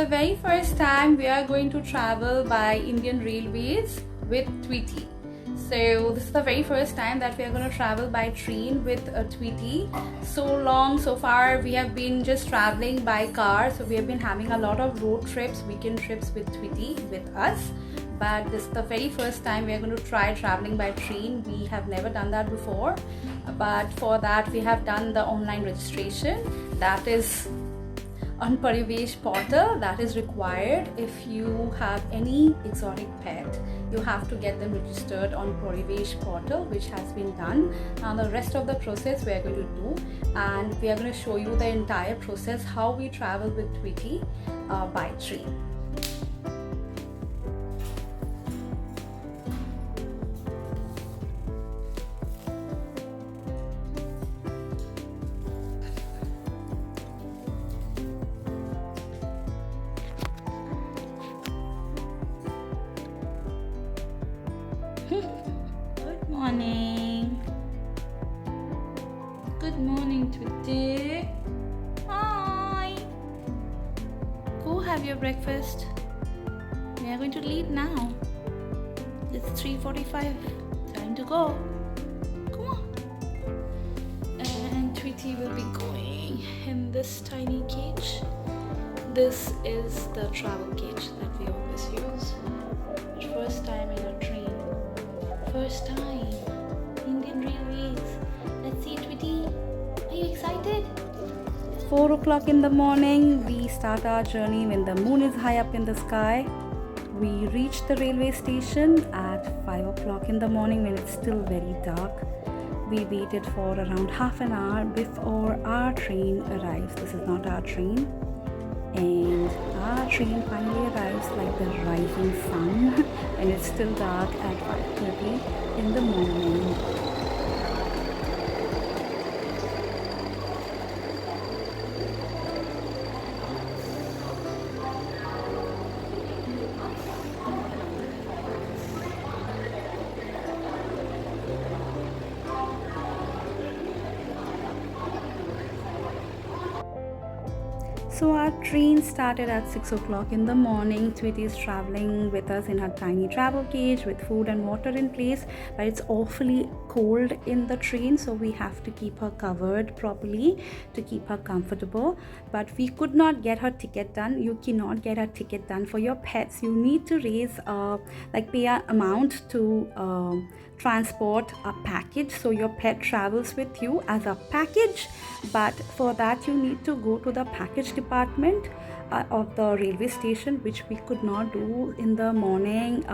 the very first time we are going to travel by Indian Railways with Tweety. So this is the very first time that we are going to travel by train with a Tweety. So far we have been just traveling by car. So we have been having a lot of road trips, weekend trips with Tweety with us. But this is the very first time we are going to try traveling by train. We have never done that before. But for that we have done the online registration. That is on Parivesh portal. That is required. If you have any exotic pet, you have to get them registered on Parivesh portal, which has been done. Now the rest of the process we are going to do, and we are going to show you the entire process how we travel with Tweety by train. Good morning. Good morning, Tweety. Hi. Go have your breakfast. We are going to leave now. It's 3:45. Time to go. Come on. And Tweety will be going in this tiny cage. This is the travel cage that we always use. First time in a train. First time. Indian Railways. Let's see, Tweety. Are you excited? It's 4 o'clock in the morning. We start our journey when the moon is high up in the sky. We reach the railway station at 5 o'clock in the morning when it's still very dark. We waited for around half an hour before our train arrives. This is not our train. And our train finally arrives like the rising sun and it's still dark at 5:30 in the morning. So our train started at 6 o'clock in the morning. Tweety is traveling with us in her tiny travel cage with food and water in place, but it's awfully cold in the train, so we have to keep her covered properly to keep her comfortable. But we could not get her ticket done. You cannot get a ticket done for your pets. You need to raise pay an amount to transport a package, so your pet travels with you as a package. But for that you need to go to the package department of the railway station, which we could not do in the morning.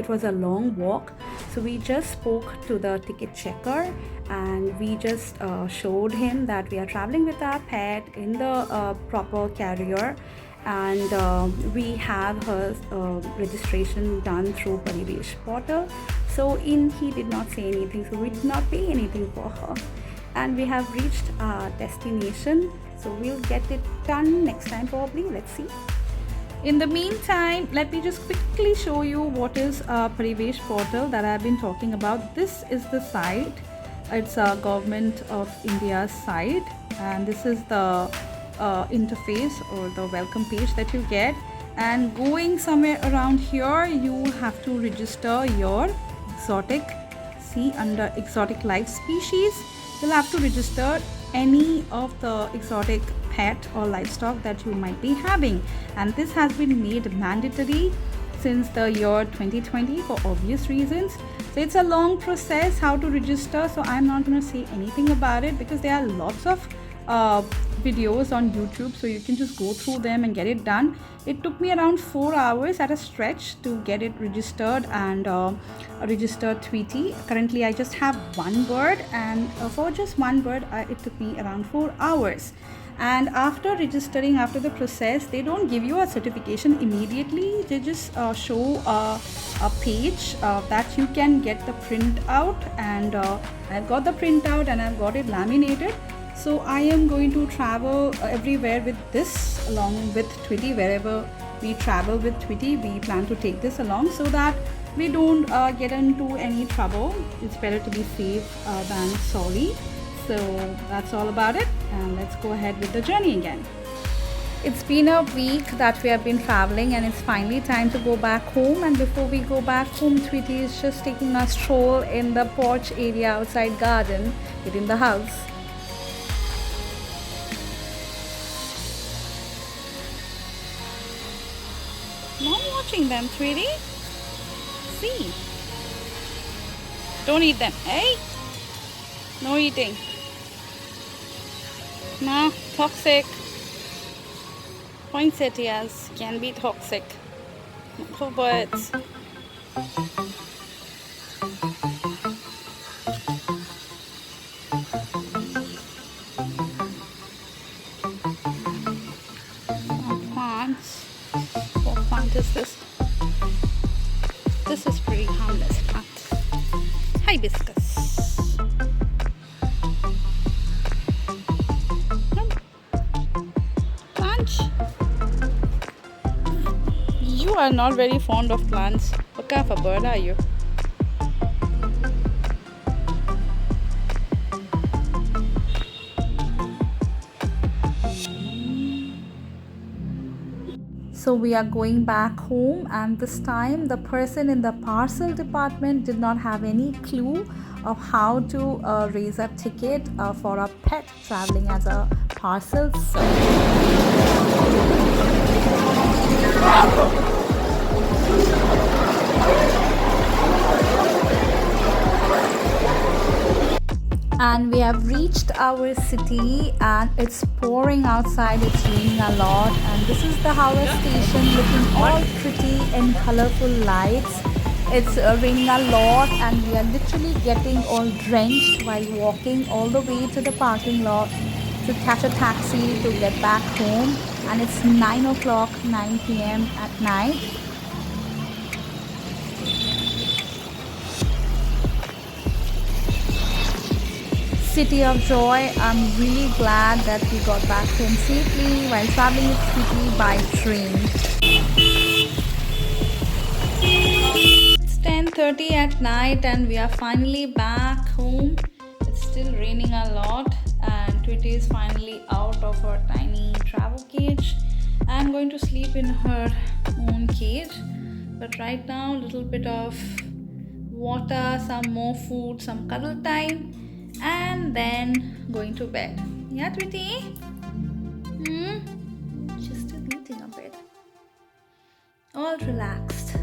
It was a long walk, so we just spoke to the ticket checker and we just showed him that we are traveling with our pet in the proper carrier, and we have her registration done through Parivesh portal. So he did not say anything, so we did not pay anything for her, and we have reached our destination. So we'll get it done next time probably. Let's see. In the meantime, let me just quickly show you what is Parivesh portal that I've been talking about. This is the site. It's a Government of India's site, and this is the interface or the welcome page that you get. And going somewhere around here, you have to register your exotic. See, under exotic life species, you'll have to register any of the exotic pet or livestock that you might be having, and this has been made mandatory since the year 2020 for obvious reasons. So it's a long process how to register, so I'm not going to say anything about it because there are lots of videos on YouTube, so you can just go through them and get it done. It took me around 4 hours at a stretch to get it registered and register Tweety. Currently I just have one bird, and for just one bird it took me around 4 hours. And after registering, after the process, they don't give you a certification immediately. They just show a page that you can get the print out, and I've got the print out and I've got it laminated. So I am going to travel everywhere with this along with Tweety. Wherever we travel with Tweety, we plan to take this along so that we don't get into any trouble. It's better to be safe than sorry. So that's all about it, and let's go ahead with the journey again. It's been a week that we have been traveling and it's finally time to go back home. And before we go back home, Tweety is just taking a stroll in the porch area outside garden within the house. Not watching them, Tweety. See. Don't eat them, eh? No eating. No, toxic. Poinsettias can be toxic. Not for birds. Plants. What plant is this? This is pretty harmless plant. Hibiscus. Plant. You are not very fond of plants. What kind of a bird are you? So we are going back home, and this time the person in the parcel department did not have any clue of how to raise a ticket for a pet traveling as a parcel and we have reached our city and it's pouring outside, it's raining a lot, and this is the Howrah station looking all pretty in colorful lights. It's raining a lot and we are literally getting all drenched while walking all the way to the parking lot to catch a taxi to get back home. And it's 9 o'clock, 9 p.m. at night. City of joy. I'm really glad that we got back home safely while traveling with Tweety by train. It's 10:30 at night and we are finally back home. It's still raining a lot and Tweety is finally out of her tiny travel cage. I'm going to sleep in her own cage, but right now a little bit of water, some more food, some cuddle time, and then going to bed. Yeah, Tweety? She's still eating a bit. All relaxed.